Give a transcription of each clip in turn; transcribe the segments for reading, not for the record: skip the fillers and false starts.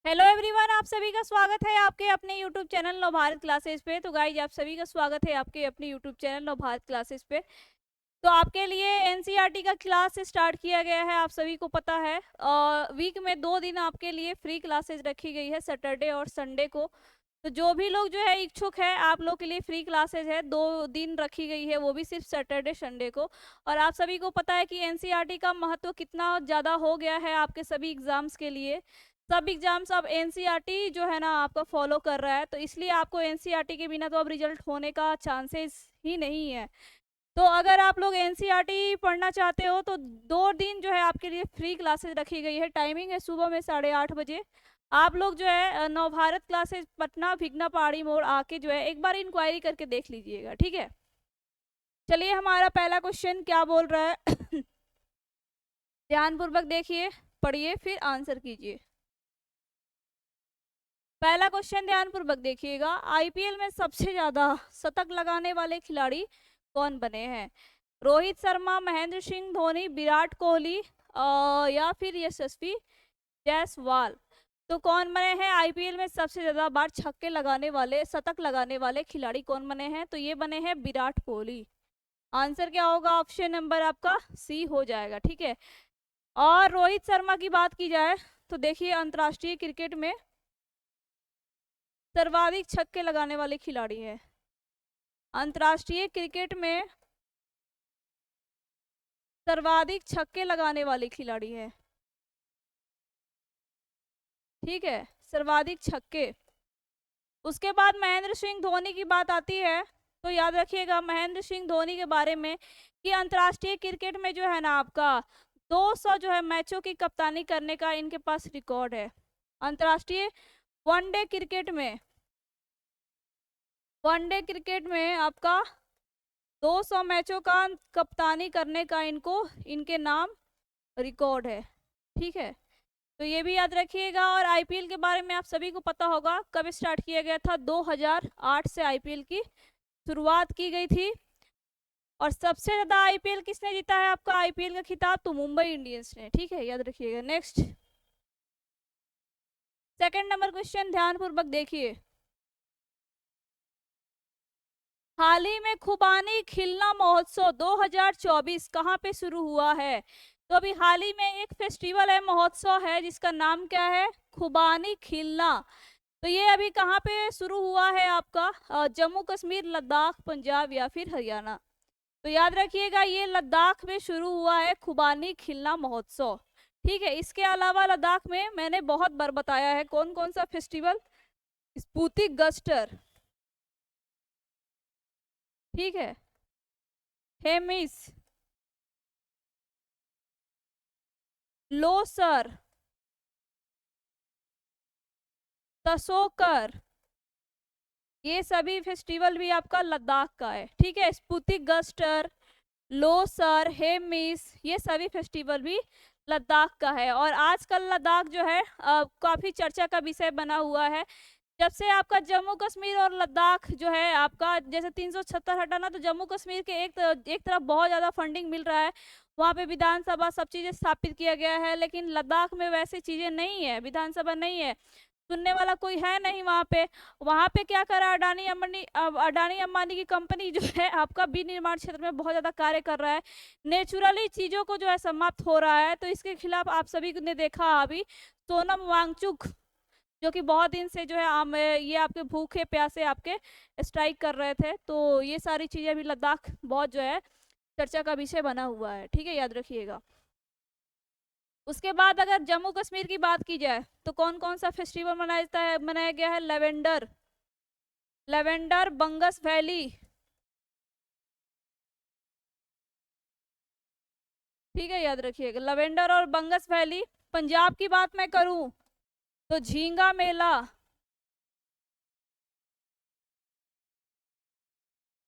Hello everyone, आप सभी का स्वागत है आपके अपने यूट्यूब चैनल नव भारत क्लासेस पे। तो गाइज, आप सभी का स्वागत है आपके अपने यूट्यूब चैनल नव भारत क्लासेस पे। तो आपके लिए एनसीईआरटी का क्लास स्टार्ट किया गया है, आप सभी को पता है। वीक में 2 दिन आपके लिए फ्री क्लासेस रखी गई है, सैटरडे और संडे को। तो जो भी लोग जो है इच्छुक है, आप लोग के लिए फ्री क्लासेस है, 2 दिन रखी गई है, वो भी सिर्फ सैटरडे संडे को। और आप सभी को पता है कि एनसीईआरटी का महत्व कितना ज़्यादा हो गया है आपके सभी एग्जाम्स के लिए। सब एग्जाम्स अब एनसीईआरटी जो है ना आपका फॉलो कर रहा है, तो इसलिए आपको एनसीईआरटी के बिना तो अब रिजल्ट होने का चांसेस ही नहीं है। तो अगर आप लोग एनसीईआरटी पढ़ना चाहते हो तो 2 दिन जो है आपके लिए फ्री क्लासेस रखी गई है। टाइमिंग है सुबह में 8:30 बजे। आप लोग जो है नवभारत क्लासेस पटना भिगना पहाड़ी मोड़ आके जो है एक बार इंक्वायरी करके देख लीजिएगा, ठीक है। चलिए, हमारा पहला क्वेश्चन क्या बोल रहा है ध्यानपूर्वक देखिए, पढ़िए, फिर आंसर कीजिए। पहला क्वेश्चन ध्यानपूर्वक देखिएगा। आईपीएल में सबसे ज्यादा शतक लगाने वाले खिलाड़ी कौन बने हैं? रोहित शर्मा, महेंद्र सिंह धोनी, विराट कोहली या फिर यशस्वी जायसवाल। तो कौन बने हैं आईपीएल में सबसे ज्यादा बार छक्के लगाने वाले, शतक लगाने वाले खिलाड़ी कौन बने हैं? तो ये बने हैं विराट कोहली। आंसर क्या होगा? ऑप्शन नंबर आपका सी हो जाएगा, ठीक है। और रोहित शर्मा की बात की जाए तो देखिए, अंतर्राष्ट्रीय क्रिकेट में सर्वाधिक छक्के लगाने वाले खिलाड़ी हैं। अंतर्राष्ट्रीय क्रिकेट में सर्वाधिक छक्के लगाने वाले खिलाड़ी हैं, ठीक है, सर्वाधिक छक्के। उसके बाद महेंद्र सिंह धोनी की बात आती है, तो याद रखिएगा महेंद्र सिंह धोनी के बारे में कि अंतर्राष्ट्रीय क्रिकेट में जो है ना आपका 200 जो है मैचों की कप्तानी करने का इनके पास रिकॉर्ड है। अंतर्राष्ट्रीय वनडे क्रिकेट में, वनडे क्रिकेट में आपका 200 मैचों का कप्तानी करने का इनके नाम रिकॉर्ड है, ठीक है। तो ये भी याद रखिएगा। और आईपीएल के बारे में आप सभी को पता होगा, कब स्टार्ट किया गया था? 2008 से आईपीएल की शुरुआत की गई थी। और सबसे ज्यादा आईपीएल किसने जीता है आपका आईपीएल का खिताब? तो मुंबई इंडियंस ने, ठीक है, याद रखिएगा। नेक्स्ट, सेकंड नंबर क्वेश्चन ध्यानपूर्वक देखिए। हाल ही में खुबानी खिलना महोत्सव 2024 कहाँ पे शुरू हुआ है? तो अभी हाल ही में एक फेस्टिवल है, महोत्सव है, जिसका नाम क्या है? खुबानी खिलना। तो ये अभी कहाँ पे शुरू हुआ है आपका? जम्मू कश्मीर, लद्दाख, पंजाब या फिर हरियाणा। तो याद रखिएगा, ये लद्दाख में शुरू हुआ है खुबानी खिलना महोत्सव, ठीक है। इसके अलावा लद्दाख में मैंने बहुत बार बताया है कौन कौन सा फेस्टिवल, स्पुतिक गस्टर, ठीक है, हेमिस, लोसर, तसोकर, ये सभी फेस्टिवल भी आपका लद्दाख का है, ठीक है। स्पुतिक गस्टर, लोसर, हेमिस, ये सभी फेस्टिवल भी लद्दाख का है। और आजकल लद्दाख जो है काफी चर्चा का विषय बना हुआ है। जब से आपका जम्मू कश्मीर और लद्दाख जो है आपका जैसे 376 हटाना, तो जम्मू कश्मीर के एक तरफ बहुत ज्यादा फंडिंग मिल रहा है, वहाँ पे विधानसभा सब चीजें स्थापित किया गया है। लेकिन लद्दाख में वैसी चीजें नहीं है, विधानसभा नहीं है, सुनने वाला कोई है नहीं वहाँ पे। वहाँ पे क्या करा अडानी अंबानी की कंपनी जो है आपका विनिर्माण क्षेत्र में बहुत ज्यादा कार्य कर रहा है। नेचुरली चीजों को जो है समाप्त हो रहा है, तो इसके खिलाफ आप सभी ने देखा अभी सोनम वांगचुक, जो कि बहुत दिन से जो है ये आपके भूखे प्यासे आपके स्ट्राइक कर रहे थे। तो ये सारी चीजें भी लद्दाख बहुत जो है चर्चा का विषय बना हुआ है, ठीक है, याद रखिएगा। उसके बाद अगर जम्मू कश्मीर की बात की जाए तो कौन कौन सा फेस्टिवल मनाया गया है? लेवेंडर, लेवेंडर बंगस वैली, ठीक है, याद रखिएगा, लेवेंडर और बंगस वैली। पंजाब की बात मैं करूं तो झींगा मेला,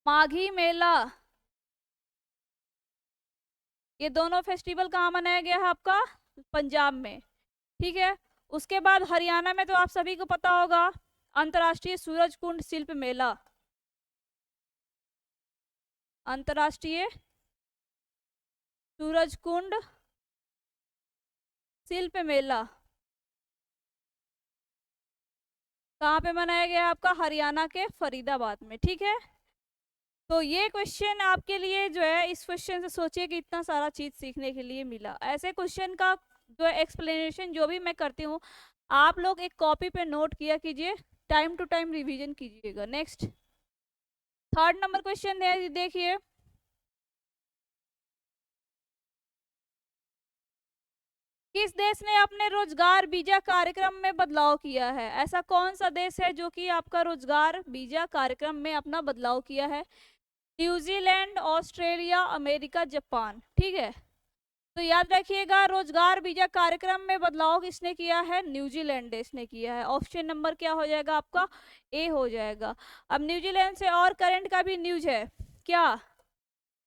माघी मेला, ये दोनों फेस्टिवल कहाँ मनाया गया है आपका? पंजाब में, ठीक है। उसके बाद हरियाणा में तो आप सभी को पता होगा, अंतर्राष्ट्रीय सूरज कुंड शिल्प मेला, अंतर्राष्ट्रीय सूरज कुंड शिल्प मेला, कहाँ पे बनाया गया आपका? हरियाणा के फरीदाबाद में। ठीक है, तो ये क्वेश्चन आपके लिए जो है, इस क्वेश्चन से सोचिए कि इतना सारा चीज सीखने के लिए मिला। ऐसे क्वेश्चन का जो एक्सप्लेनेशन जो भी मैं करती हूँ, आप लोग एक कॉपी पे नोट किया कीजिए, टाइम टू टाइम रिवीजन कीजिएगा। नेक्स्ट, थर्ड नंबर क्वेश्चन देखिए, किस देश ने अपने रोजगार वीजा कार्यक्रम में बदलाव किया है? ऐसा कौन सा देश है जो कि आपका रोजगार वीजा कार्यक्रम में अपना बदलाव किया है? New Zealand, Australia, America, Japan. ठीक है, तो याद रखिएगा, रोजगार वीजा कार्यक्रम में बदलाव किसने किया है? न्यूजीलैंड देश ने किया है। ऑप्शन नंबर क्या हो जाएगा आपका? ए हो जाएगा। अब न्यूजीलैंड से और करंट का भी न्यूज है क्या?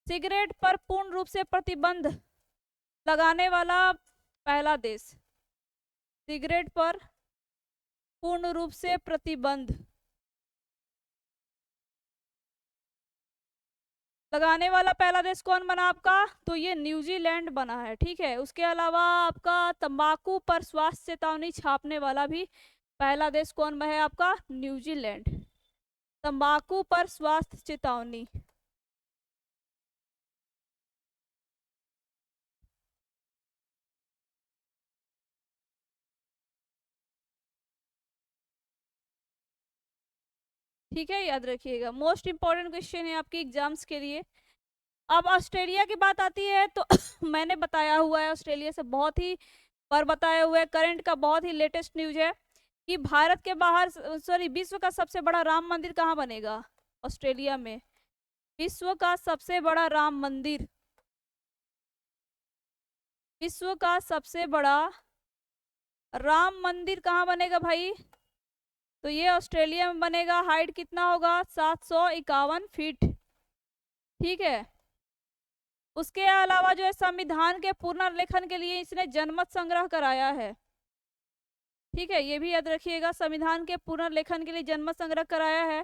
सिगरेट पर पूर्ण रूप से प्रतिबंध लगाने वाला पहला देश, सिगरेट पर पूर्ण रूप से प्रतिबंध लगाने वाला पहला देश कौन बना आपका? तो ये न्यूजीलैंड बना है। ठीक है, उसके अलावा आपका तंबाकू पर स्वास्थ्य चेतावनी छापने वाला भी पहला देश कौन है आपका? न्यूजीलैंड। तंबाकू पर स्वास्थ्य चेतावनी, ठीक है, याद रखिएगा, मोस्ट इंपॉर्टेंट क्वेश्चन है आपके एग्जाम्स के लिए। अब ऑस्ट्रेलिया की बात आती है तो मैंने बताया हुआ है, ऑस्ट्रेलिया से बहुत ही पर बताया हुआ है, करंट का बहुत ही लेटेस्ट न्यूज है कि भारत के बाहर, सॉरी, विश्व का सबसे बड़ा राम मंदिर कहाँ बनेगा? ऑस्ट्रेलिया में। विश्व का सबसे बड़ा राम मंदिर, विश्व का सबसे बड़ा राम मंदिर कहाँ बनेगा भाई? तो ये ऑस्ट्रेलिया में बनेगा। हाइट कितना होगा? 751 फीट। ठीक है, उसके अलावा जो है संविधान के पुनर्लेखन के लिए इसने जनमत संग्रह कराया है। ठीक है, ये भी याद रखिएगा, संविधान के पुनर्लेखन के लिए जनमत संग्रह कराया है।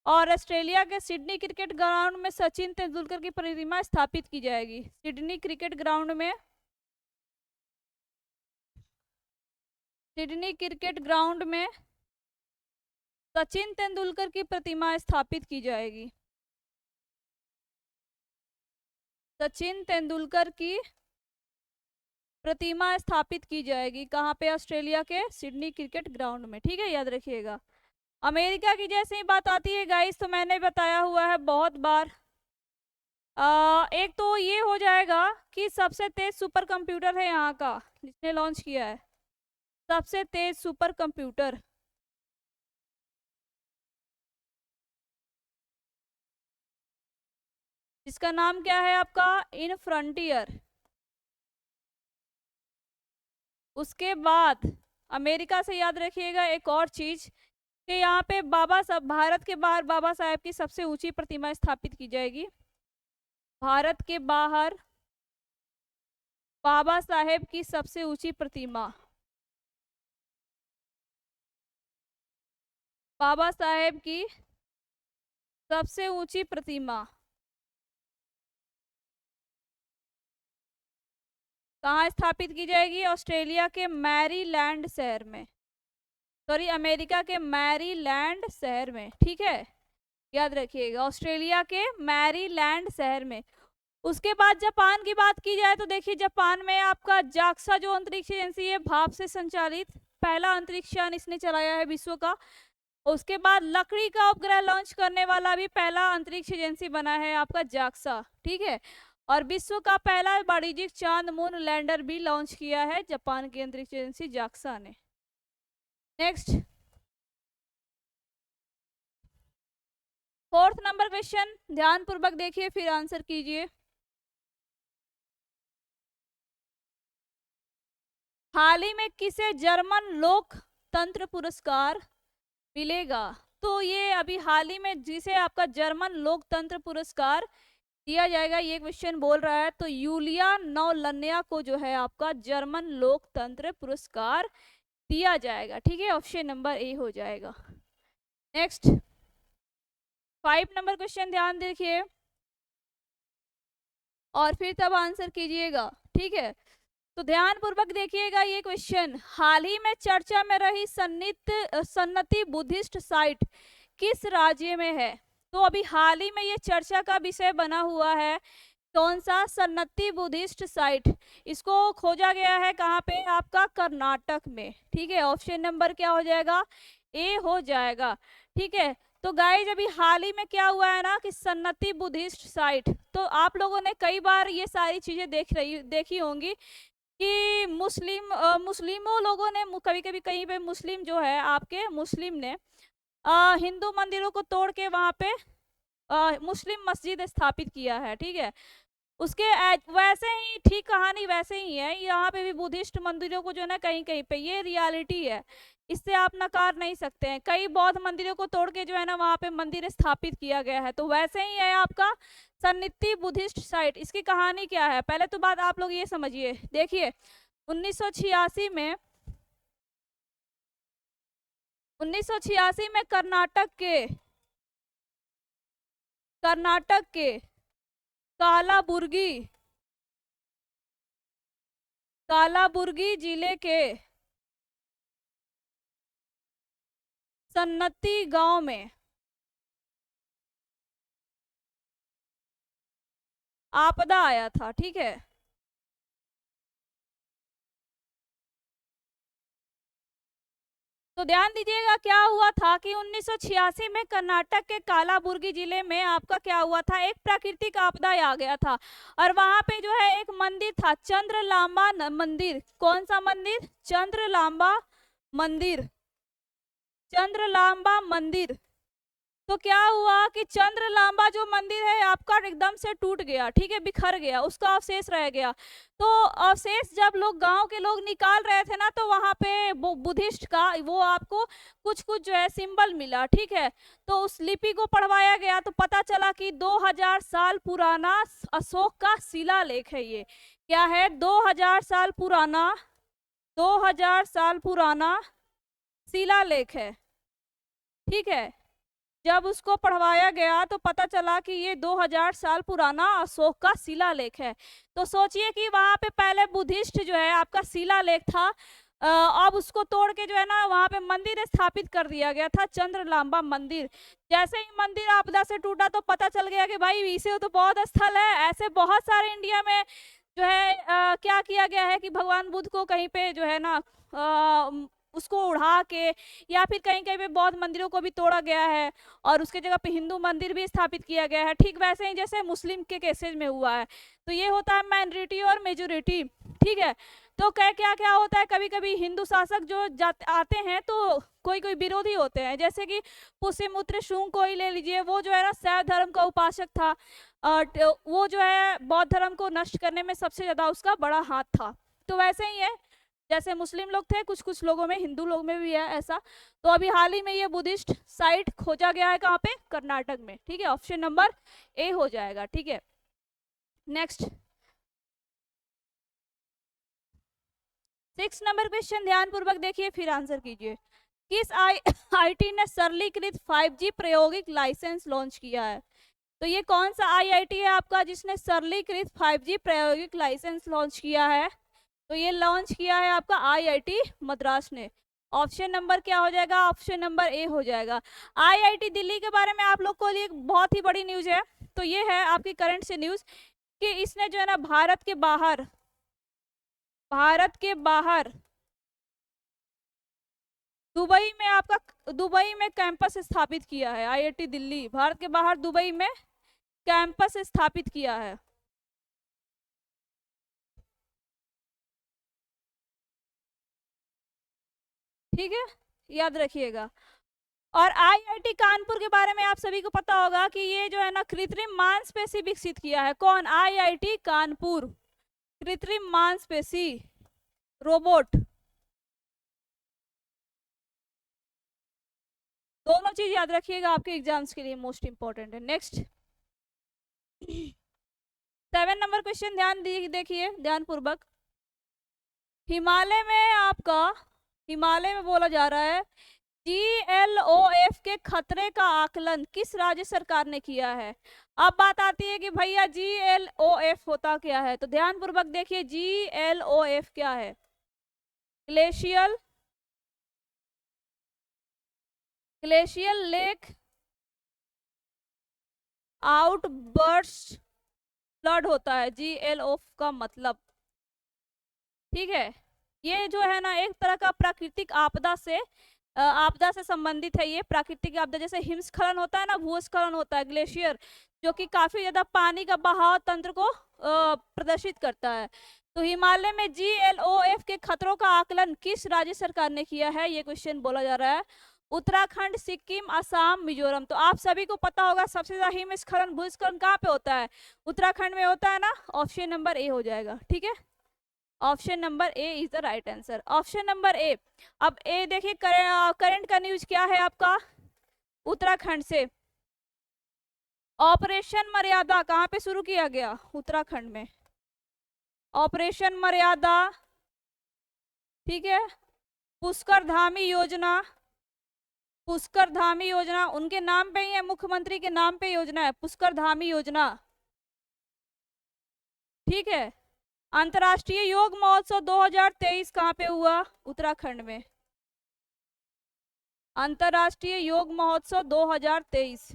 और ऑस्ट्रेलिया के सिडनी क्रिकेट ग्राउंड में सचिन तेंदुलकर की प्रतिमा स्थापित की जाएगी। सिडनी क्रिकेट ग्राउंड में, सिडनी क्रिकेट ग्राउंड में सचिन तेंदुलकर की प्रतिमा स्थापित की जाएगी। सचिन तेंदुलकर की प्रतिमा स्थापित की जाएगी कहाँ पे? ऑस्ट्रेलिया के सिडनी क्रिकेट ग्राउंड में। ठीक है, याद रखिएगा। अमेरिका की जैसे ही बात आती है गाइस, तो मैंने बताया हुआ है बहुत बार, एक तो ये हो जाएगा कि सबसे तेज सुपर कंप्यूटर है यहाँ का, जिसने लॉन्च किया है सबसे तेज सुपर कंप्यूटर, जिसका नाम क्या है आपका? इन फ्रंटियर। उसके बाद अमेरिका से याद रखिएगा एक और चीज, कि यहाँ पे बाबा साहब, भारत के बाहर बाबा साहेब की सबसे ऊंची प्रतिमा स्थापित की जाएगी। भारत के बाहर बाबा साहेब की सबसे ऊंची प्रतिमा, बाबा साहेब की सबसे ऊंची प्रतिमा कहाँ स्थापित की जाएगी? ऑस्ट्रेलिया के मैरीलैंड शहर में, सॉरी, अमेरिका के मैरीलैंड शहर में। ठीक है, याद रखिएगा, ऑस्ट्रेलिया के मैरीलैंड शहर में। उसके बाद जापान की बात की जाए तो देखिए, जापान में आपका जाक्सा जो अंतरिक्ष एजेंसी है, भाप से संचालित पहला अंतरिक्ष यान इसने चलाया है विश्व का। उसके बाद लकड़ी का उपग्रह लॉन्च करने वाला भी पहला अंतरिक्ष एजेंसी बना है आपका जाक्सा। ठीक है, और विश्व का पहला वाणिज्यिक चांद मून लैंडर भी लॉन्च किया है जापान की अंतरिक्ष एजेंसी जाक्सा ने। नेक्स्ट, फोर्थ नंबर क्वेश्चन ध्यान पूर्वक देखिए, फिर आंसर कीजिए। हाल ही में किसे जर्मन लोकतंत्र पुरस्कार मिलेगा? तो ये अभी हाल ही में जिसे आपका जर्मन लोकतंत्र पुरस्कार दिया जाएगा, ये क्वेश्चन बोल रहा है, तो यूलिया नौलन्या को जो है आपका जर्मन लोकतंत्र पुरस्कार दिया जाएगा। ठीक है, ऑप्शन नंबर ए हो जाएगा। नेक्स्ट, 5 नंबर क्वेश्चन ध्यान देखिए और फिर तब आंसर कीजिएगा। ठीक है, तो ध्यान पूर्वक देखिएगा ये क्वेश्चन। हाल ही में चर्चा में रही सन्नति बुद्धिस्ट साइट किस राज्य में है? तो अभी हाल ही में ये चर्चा का विषय बना हुआ है, कौन सा? Sannati Buddhist site. इसको खोजा गया है कहाँ पे? आपका कर्नाटक में। ठीक है, ऑप्शन नंबर क्या हो जाएगा? ए हो जाएगा। ठीक है, तो गाइस अभी हाल ही में क्या हुआ है ना कि सन्नति बुद्धिस्ट साइट, तो आप लोगों ने कई बार ये सारी चीजें देखी होंगी कि मुस्लिमों लोगों ने कभी कभी कहीं पे मुस्लिम जो है आपके मुस्लिम ने हिंदू मंदिरों को तोड़ के वहां पे मुस्लिम मस्जिद स्थापित किया है। ठीक है, उसके वैसे ही ठीक कहानी वैसे ही है, यहाँ पे भी बुद्धिस्ट मंदिरों को जो है ना कहीं कहीं पे, ये रियलिटी है, इससे आप नकार नहीं सकते हैं। कई बौद्ध मंदिरों को तोड़ के जो है ना वहां पे मंदिर स्थापित किया गया है, तो वैसे ही है आपका सन्निति बुद्धिस्ट साइट। इसकी कहानी क्या है? पहले तो बात आप लोग ये समझिए, देखिए 1986 में 1986 में कर्नाटक के कालाबुर्गी जिले के सन्नति गांव में आपदा आया था। ठीक है, तो ध्यान दीजिएगा क्या हुआ था कि 1986 में कर्नाटक के कालाबुर्गी जिले में आपका क्या हुआ था, एक प्राकृतिक आपदा आ गया था, और वहां पे जो है एक मंदिर था, चंद्रलांबा मंदिर। कौन सा मंदिर? चंद्रलांबा मंदिर। तो क्या हुआ कि चंद्रलांबा जो मंदिर है आपका एकदम से टूट गया। ठीक है, बिखर गया, उसका अवशेष रह गया। तो अवशेष जब लोग गांव के लोग निकाल रहे थे ना, तो वहां पे वो बुद्धिस्ट का वो आपको कुछ कुछ जो है सिंबल मिला। ठीक है, तो उस लिपि को पढ़वाया गया, तो पता चला कि 2000 साल पुराना अशोक का शिलालेख है। ये क्या है? 2000 साल पुराना शिलालेख है। ठीक है, जब उसको पढ़वाया गया तो पता चला कि ये 2000 साल पुराना अशोक का शिलालेख है। तो सोचिए कि वहां पे पहले बुद्धिस्ट जो है आपका शिलालेख था, अब उसको तोड़ के जो है ना वहां पे मंदिर स्थापित कर दिया गया था, चंद्रलांबा मंदिर। जैसे ही मंदिर आपदा से टूटा तो पता चल गया कि भाई इसे तो बौद्ध स्थल है। ऐसे बहुत सारे इंडिया में जो है क्या किया गया है कि भगवान बुद्ध को कहीं पे जो है ना उसको उड़ा के, या फिर कहीं कहीं पे बौद्ध मंदिरों को भी तोड़ा गया है और उसके जगह पे हिंदू मंदिर भी स्थापित किया गया है। ठीक वैसे ही जैसे मुस्लिम के केसेज में हुआ है। तो ये होता है माइनॉरिटी और मेजोरिटी। ठीक है, तो क्या क्या क्या होता है, कभी कभी हिंदू शासक जो आते हैं तो कोई कोई विरोधी होते हैं, जैसे कि पुष्यमित्र शुंग को ही ले लीजिए। वो जो है ना शैव धर्म का उपासक था, वो जो है बौद्ध धर्म को नष्ट करने में सबसे ज्यादा उसका बड़ा हाथ था। तो वैसे ही है, जैसे मुस्लिम लोग थे, कुछ कुछ लोगों में, हिंदू लोग में भी है ऐसा। तो अभी हाल ही में ये बुद्धिस्ट साइट खोजा गया है, कहाँ पे? कर्नाटक में। ठीक है, ऑप्शन नंबर ए हो जाएगा। ठीक है, नेक्स्ट 6 नंबर क्वेश्चन ध्यान पूर्वक देखिए, फिर आंसर कीजिए। किस आईआईटी ने सरलीकृत 5G प्रायोगिक लाइसेंस लॉन्च किया है? तो ये कौन सा आईआईटी है आपका जिसने सरलीकृत 5G प्रायोगिक लाइसेंस लॉन्च किया है? तो ये लॉन्च किया है आपका आईआईटी मद्रास ने। ऑप्शन नंबर क्या हो जाएगा? ऑप्शन नंबर ए हो जाएगा। आईआईटी दिल्ली के बारे में आप लोग को लिए बहुत ही बड़ी न्यूज है। तो ये है आपकी करंट से न्यूज कि इसने जो है ना भारत के बाहर दुबई में कैंपस स्थापित किया है। आईआईटी दिल्ली भारत के बाहर दुबई में कैंपस स्थापित किया है। ठीक है, याद रखिएगा। और आईआईटी कानपुर के बारे में आप सभी को पता होगा कि ये जो है ना कृत्रिम मांसपेशी विकसित किया है। कौन? आईआईटी कानपुर, कृत्रिम मांसपेशी रोबोट। दोनों चीज याद रखिएगा, आपके एग्जाम्स के लिए मोस्ट इंपॉर्टेंट है। नेक्स्ट 7 नंबर क्वेश्चन ध्यान देखिए ध्यान पूर्वक। हिमालय में बोला जा रहा है GLOF के खतरे का आकलन किस राज्य सरकार ने किया है? अब बात आती है कि भैया GLOF होता क्या है, तो ध्यान पूर्वक देखिए GLOF क्या है। ग्लेशियल लेक आउटबर्स्ट फ्लड होता है GLOF का मतलब। ठीक है, ये जो है ना एक तरह का प्राकृतिक आपदा से संबंधित है। ये प्राकृतिक आपदा जैसे हिमस्खलन होता है ना, भूस्खलन होता है, ग्लेशियर जो कि काफी ज्यादा पानी का बहाव तंत्र को प्रदर्शित करता है। तो हिमालय में GLOF के खतरों का आकलन किस राज्य सरकार ने किया है, ये क्वेश्चन बोला जा रहा है। उत्तराखंड, सिक्किम, असम, मिजोरम। तो आप सभी को पता होगा सबसे ज्यादा हिमस्खलन भूस्खलन कहाँ पे होता है? उत्तराखंड में होता है ना। ऑप्शन नंबर ए हो जाएगा। ठीक है, option number A is the right answer. Option number A. अब ए देखिए, करंट का न्यूज क्या है आपका उत्तराखंड से। ऑपरेशन मर्यादा कहाँ पे शुरू किया गया? उत्तराखंड में। ऑपरेशन मर्यादा, ठीक है। पुष्कर धामी योजना, पुष्कर धामी योजना उनके नाम पे ही है, मुख्यमंत्री के नाम पे योजना है, पुष्कर धामी योजना। ठीक है। अंतर्राष्ट्रीय योग महोत्सव 2023 कहाँ पे हुआ? उत्तराखंड में। अंतर्राष्ट्रीय योग महोत्सव 2023।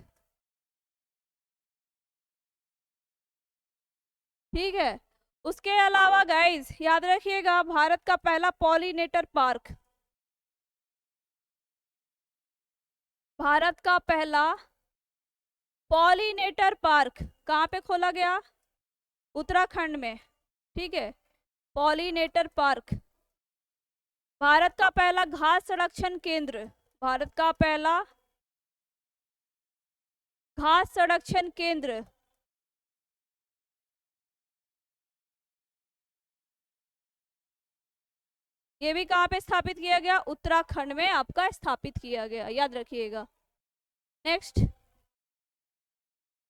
ठीक है। उसके अलावा गाइस याद रखिएगा, भारत का पहला पॉलिनेटर पार्क, भारत का पहला पॉलिनेटर पार्क कहाँ पे खोला गया? उत्तराखंड में। ठीक है, पॉलिनेटर पार्क। भारत का पहला घास संरक्षण केंद्र, भारत का पहला घास संरक्षण केंद्र, ये भी कहाँ पे स्थापित किया गया? उत्तराखंड में आपका स्थापित किया गया, याद रखिएगा। नेक्स्ट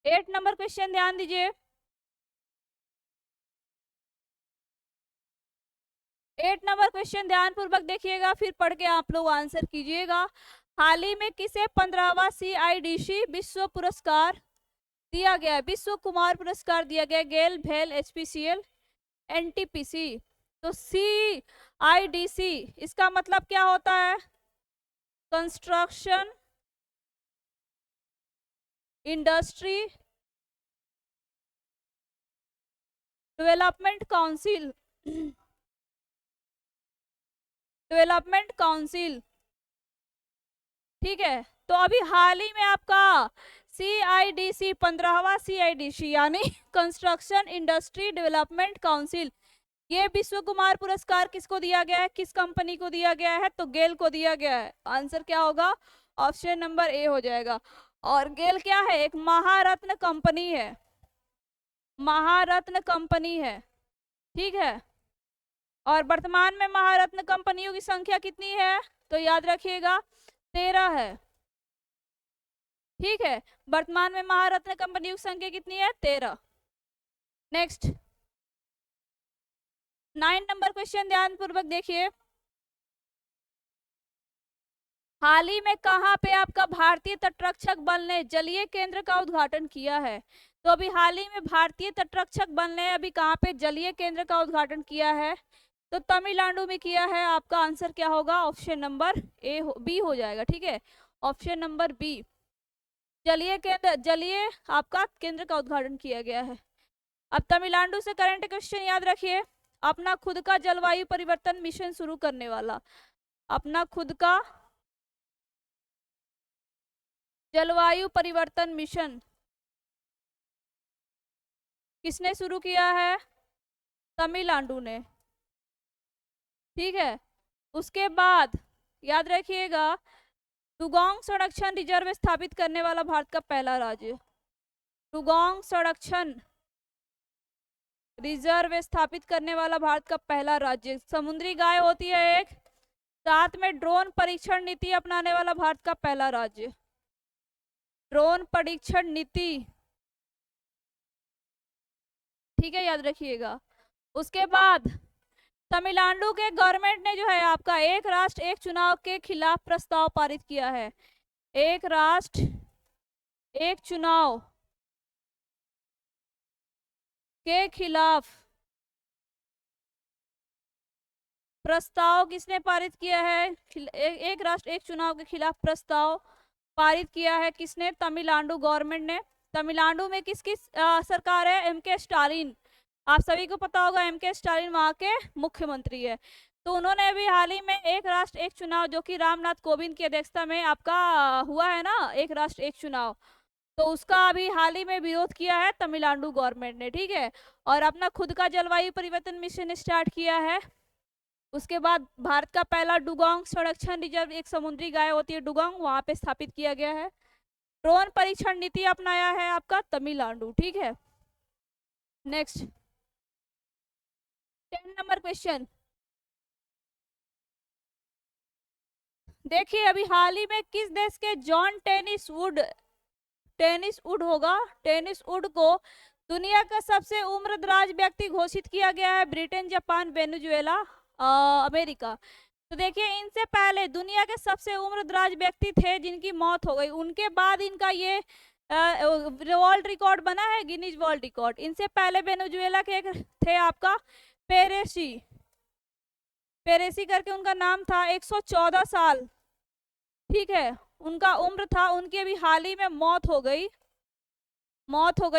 8 नंबर क्वेश्चन ध्यान दीजिए। 8 नंबर क्वेश्चन ध्यान पूर्वक देखिएगा, फिर पढ़ के आप लोग आंसर कीजिएगा। हाल ही में किसे 15वां CIDC विश्व पुरस्कार दिया गया? विश्व कुमार पुरस्कार दिया गया। गेल, भेल, HPCL, NTPC। तो CIDC इसका मतलब क्या होता है? Construction industry development council, development council. ठीक है, तो अभी हाल ही में आपका CIDC 15वां CIDC यानी कंस्ट्रक्शन इंडस्ट्री डेवलपमेंट काउंसिल, ये विश्व कुमार पुरस्कार किसको दिया गया है? किस कंपनी को दिया गया है? तो गेल को दिया गया है। आंसर क्या होगा? ऑप्शन नंबर ए हो जाएगा। और गेल क्या है? एक महारत्न कंपनी है, महारत्न कंपनी है। ठीक है, और वर्तमान में महारत्न कंपनियों की संख्या कितनी है? तो याद रखिएगा 13 है। ठीक है, वर्तमान में महारत्न कंपनियों की संख्या कितनी है? 13। नेक्स्ट 9 नंबर क्वेश्चन ध्यान पूर्वक देखिए। हाल ही में कहाँ पे आपका भारतीय तटरक्षक बल ने जलीय केंद्र का उद्घाटन किया है? तो अभी हाल ही में भारतीय तटरक्षक बल ने अभी कहाँ पे जलीय केंद्र का उद्घाटन किया है? तो तमिलनाडु में किया है। आपका आंसर क्या होगा? ऑप्शन नंबर बी हो जाएगा। ठीक है, ऑप्शन नंबर बी, जलीय केंद्र, जलीय आपका केंद्र का उद्घाटन किया गया है। अब तमिलनाडु से करंट क्वेश्चन याद रखिए। अपना खुद का जलवायु परिवर्तन मिशन शुरू करने वाला, अपना खुद का जलवायु परिवर्तन मिशन किसने शुरू किया है? तमिलनाडु ने। ठीक है, उसके बाद याद रखिएगा, डुगोंग संरक्षण रिजर्व स्थापित करने वाला भारत का पहला राज्य, डुगोंग संरक्षण रिजर्व स्थापित करने वाला भारत का पहला राज्य। समुद्री गाय होती है एक। साथ में ड्रोन परीक्षण नीति अपनाने वाला भारत का पहला राज्य, ड्रोन परीक्षण नीति। ठीक है, याद रखिएगा। उसके बाद तमिलनाडु के गवर्नमेंट ने जो है आपका एक राष्ट्र एक चुनाव के खिलाफ प्रस्ताव पारित किया है। एक राष्ट्र एक चुनाव के खिलाफ प्रस्ताव किसने पारित किया है? एक राष्ट्र एक चुनाव के खिलाफ प्रस्ताव पारित किया है किसने? तमिलनाडु गवर्नमेंट ने। तमिलनाडु में किसकी सरकार है? एम.के. स्टालिन। आप सभी को पता होगा एम.के. स्टालिन वहां के मुख्यमंत्री है। तो उन्होंने अभी हाल ही में एक राष्ट्र एक चुनाव जो कि रामनाथ कोविंद की अध्यक्षता में आपका हुआ है ना, एक राष्ट्र एक चुनाव, तो उसका अभी हाल ही में विरोध किया है तमिलनाडु गवर्नमेंट ने, ठीक है। और अपना खुद का जलवायु परिवर्तन मिशन स्टार्ट किया है। उसके बाद भारत का पहला डुगोंग संरक्षण रिजर्व, एक समुद्री गाय होती है डुगोंग, वहां पे स्थापित किया गया है। ड्रोन परीक्षण नीति अपनाया है आपका तमिलनाडु, ठीक है। नेक्स्ट 10 नंबर क्वेश्चन देखिए, अभी हाल ही में किस देश के जॉन टेनिस वुड होगा, टेनिस वुड को दुनिया का सबसे उम्रदराज व्यक्ति घोषित किया गया है? Britain, Japan, Venezuela, America. तो देखिए, इनसे पहले दुनिया के सबसे उम्रदराज व्यक्ति थे जिनकी मौत हो गई, उनके बाद इनका ये वर्ल्ड रिकॉर्ड बना है, गिनीज वर्ल्ड रिकॉर्ड। इनसे पहले वेनेजुएला के एक थे आपका पेरेसी करके उनका नाम था, 114 साल, ठीक है, उनका उम्र था। उनकी अभी हाल ही में मौत हो गई।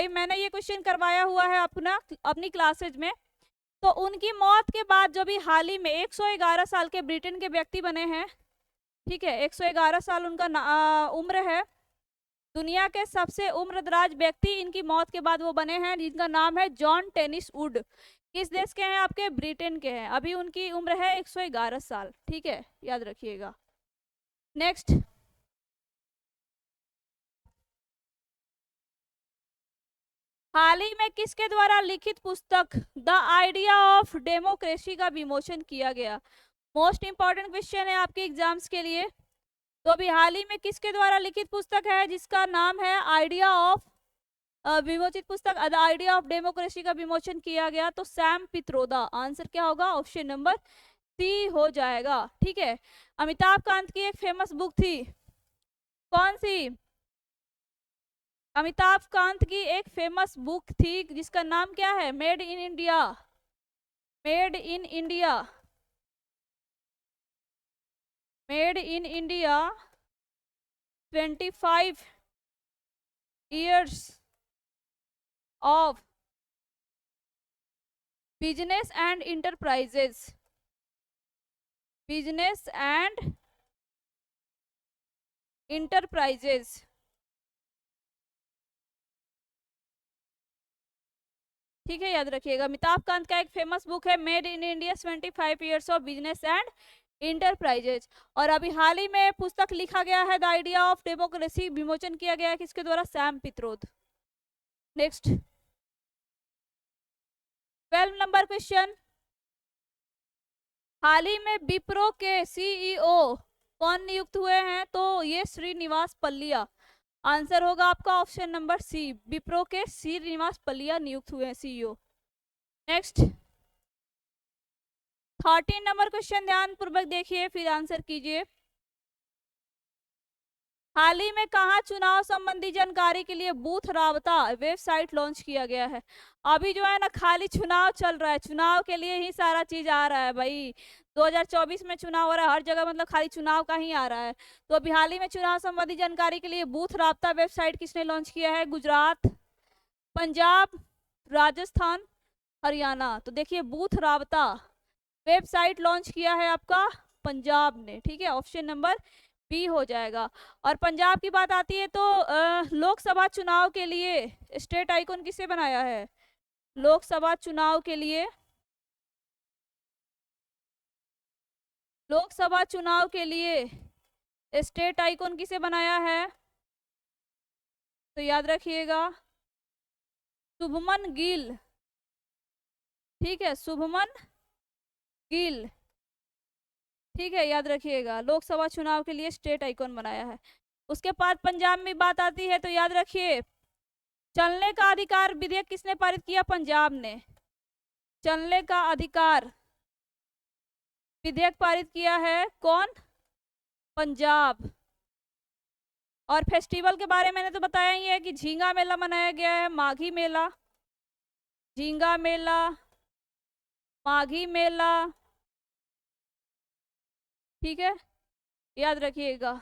मैंने ये क्वेश्चन करवाया हुआ है अपनी क्लासेज में। तो उनकी मौत के बाद जो भी हाल ही में 111 साल के ब्रिटेन के व्यक्ति बने हैं, ठीक है, 111 साल उनका उम्र है। दुनिया के सबसे उम्रदराज व्यक्ति इनकी मौत के बाद वो बने हैं, जिनका नाम है जॉन टेनिस वुड। किस देश के हैं? आपके ब्रिटेन के हैं। अभी उनकी उम्र है 111 साल, ठीक है, याद रखिएगा। नेक्स्ट, हाल ही में किसके द्वारा लिखित पुस्तक द आइडिया ऑफ डेमोक्रेसी का विमोचन किया गया? मोस्ट इंपॉर्टेंट क्वेश्चन है आपके एग्जाम्स के लिए। तो अभी हाल ही में किसके द्वारा लिखित पुस्तक है जिसका नाम है आइडिया ऑफ, विमोचित पुस्तक द आइडिया ऑफ डेमोक्रेसी का विमोचन किया गया? तो सैम पित्रोदा। आंसर क्या होगा? ऑप्शन नंबर सी हो जाएगा, ठीक है। अमिताभ कांत की एक फेमस बुक थी, कौन सी? अमिताभ कांत की एक फेमस बुक थी जिसका नाम क्या है? Made in India. 25 years of business and enterprises. ठीक है, याद रखिएगा। अमिताभ कांत का एक फेमस बुक है made in India 25 years of business and enterprises. और अभी हाल ही में पुस्तक लिखा गया है द आइडिया ऑफ डेमोक्रेसी, विमोचन किया गया है किसके द्वारा? Sam Pitroda. Next 12 number question, हाल ही में विप्रो के सीईओ कौन नियुक्त हुए हैं? तो ये श्रीनिवास पल्लिया। आंसर होगा आपका ऑप्शन नंबर सी, विप्रो के श्रीनिवास पल्लिया नियुक्त हुए हैं सीईओ। नेक्स्ट 13 नंबर क्वेश्चन ध्यान पूर्वक देखिए, फिर आंसर कीजिए। हाल ही में कहा चुनाव संबंधी जानकारी के लिए बूथ राबता वेबसाइट लॉन्च किया गया है? अभी जो है ना, खाली चुनाव चल रहा है, चुनाव के लिए ही सारा चीज आ रहा है भाई। 2024 में चुनाव हो रहा है, हर जगह मतलब खाली चुनाव का ही आ रहा है। तो अभी हाल ही में चुनाव संबंधी जानकारी के लिए बूथ राबता वेबसाइट किसने लॉन्च किया है? गुजरात, पंजाब, राजस्थान, हरियाणा। तो देखिए, बूथ राबता वेबसाइट लॉन्च किया है आपका पंजाब ने, ठीक है, ऑप्शन नंबर बी हो जाएगा। और पंजाब की बात आती है तो लोकसभा चुनाव के लिए स्टेट आइकॉन किसे बनाया है? लोकसभा चुनाव के लिए स्टेट आइकॉन किसे बनाया है? तो याद रखिएगा, शुभमन गिल, ठीक है, शुभमन गिल, ठीक है, याद रखिएगा, लोकसभा चुनाव के लिए स्टेट आइकॉन बनाया है। उसके बाद पंजाब में बात आती है तो याद रखिए, चलने का अधिकार विधेयक किसने पारित किया? पंजाब ने। चलने का अधिकार विधेयक पारित किया है कौन? पंजाब। और फेस्टिवल के बारे में मैंने तो बताया ही है कि झींगा मेला मनाया गया है, माघी मेला, झींगा मेला, माघी मेला, ठीक है, याद रखिएगा।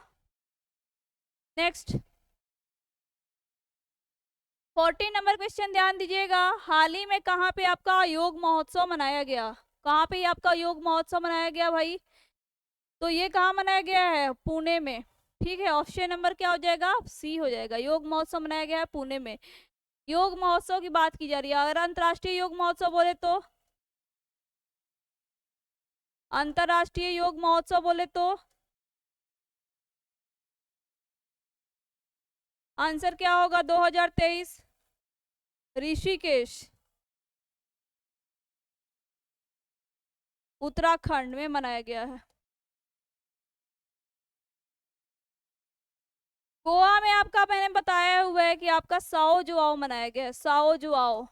नेक्स्ट 14 नंबर क्वेश्चन ध्यान दीजिएगा। हाल ही में कहाँ पे आपका योग महोत्सव मनाया गया? कहाँ पे आपका योग महोत्सव मनाया गया भाई? तो ये कहाँ मनाया गया है? पुणे में, ठीक है। ऑप्शन नंबर क्या हो जाएगा? सी हो जाएगा। योग महोत्सव मनाया गया है पुणे में। योग महोत्सव की बात की जा रही है। अगर अंतर्राष्ट्रीय योग महोत्सव बोले तो, अंतर्राष्ट्रीय योग महोत्सव बोले तो आंसर क्या होगा? 2023 ऋषिकेश, उत्तराखंड में मनाया गया है। गोवा में आपका मैंने बताया हुआ है कि आपका साओ जुआओ मनाया गया है। साओ जुआओ,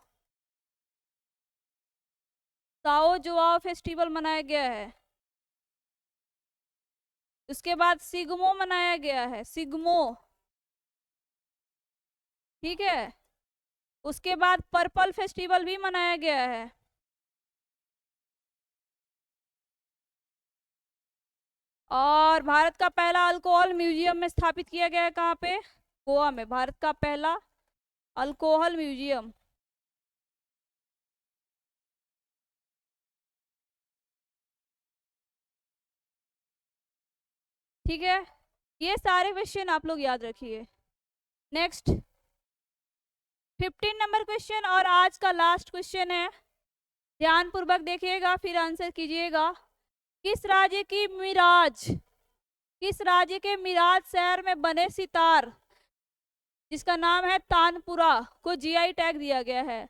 साओ जुआओ फेस्टिवल मनाया गया है। उसके बाद सिग्मो मनाया गया है, सिग्मो, ठीक है। उसके बाद पर्पल फेस्टिवल भी मनाया गया है। और भारत का पहला अल्कोहल म्यूजियम में स्थापित किया गया है। कहाँ पे? गोवा में भारत का पहला अल्कोहल म्यूजियम। ठीक है, ये सारे क्वेश्चन आप लोग याद रखिए। नेक्स्ट 15 नंबर क्वेश्चन और आज का लास्ट क्वेश्चन है, ध्यान पूर्वक देखिएगा फिर आंसर कीजिएगा। किस राज्य की मिराज, किस राज्य के मिराज शहर में बने सितार जिसका नाम है तानपुरा को जीआई टैग दिया गया है?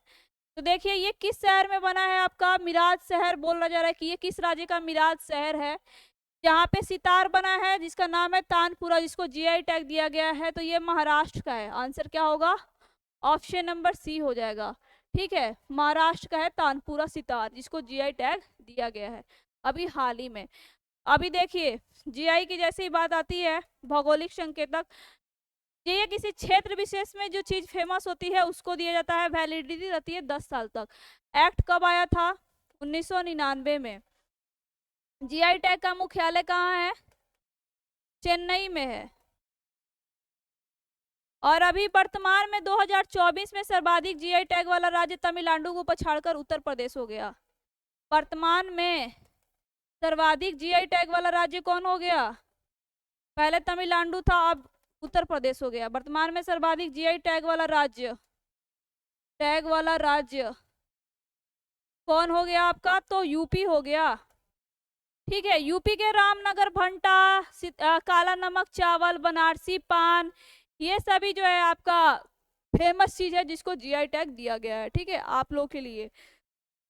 तो देखिए ये किस शहर में बना है? आपका मिराज शहर बोला जा रहा है कि ये किस राज्य का मिराज शहर है जहाँ पे सितार बना है जिसका नाम है तानपुरा, जिसको जीआई टैग दिया गया है? तो ये महाराष्ट्र का है। आंसर क्या होगा? ऑप्शन नंबर सी हो जाएगा। ठीक है, महाराष्ट्र का है तानपुरा सितार जिसको जीआई टैग दिया गया है अभी हाल ही में। अभी देखिए जीआई की जैसे ही बात आती है, भौगोलिक संकेतक, ये किसी क्षेत्र विशेष में जो चीज फेमस होती है उसको दिया जाता है। वैलिडिटी रहती है 10 साल तक। एक्ट कब आया था? 1999 में। जीआई टैग का मुख्यालय कहाँ है? चेन्नई में है। और अभी वर्तमान में 2024 में सर्वाधिक जीआई टैग वाला राज्य तमिलनाडु को पछाड़कर उत्तर प्रदेश हो गया। वर्तमान में सर्वाधिक जीआई टैग वाला राज्य कौन हो गया? पहले तमिलनाडु था, अब उत्तर प्रदेश हो गया। वर्तमान में सर्वाधिक जीआई टैग वाला राज्य, टैग वाला राज्य कौन हो गया आपका? तो यूपी हो गया। ठीक है, यूपी के रामनगर भंटा, काला नमक चावल, बनारसी पान, ये सभी जो है आपका फेमस चीज है जिसको जीआई टैग दिया गया है। ठीक है, आप लोग के लिए।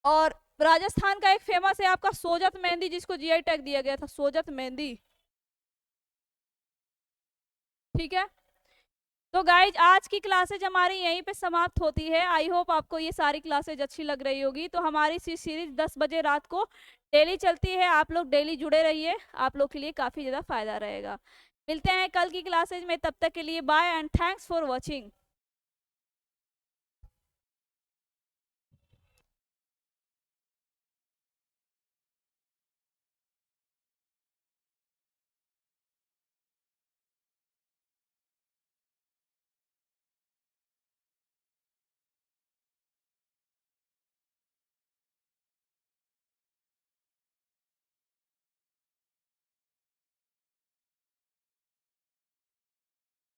और राजस्थान का एक फेमस है आपका सोजत मेहंदी जिसको जीआई टैग दिया गया था, सोजत मेहंदी। ठीक है, तो गाइज आज की क्लासेज हमारी यहीं पे समाप्त होती है। आई होप आपको ये सारी क्लासेज अच्छी लग रही होगी। तो हमारी सीरीज 10 बजे रात को डेली चलती है, आप लोग डेली जुड़े रहिए, आप लोग के लिए काफ़ी ज़्यादा फायदा रहेगा। मिलते हैं कल की क्लासेज में, तब तक के लिए bye and thanks for watching.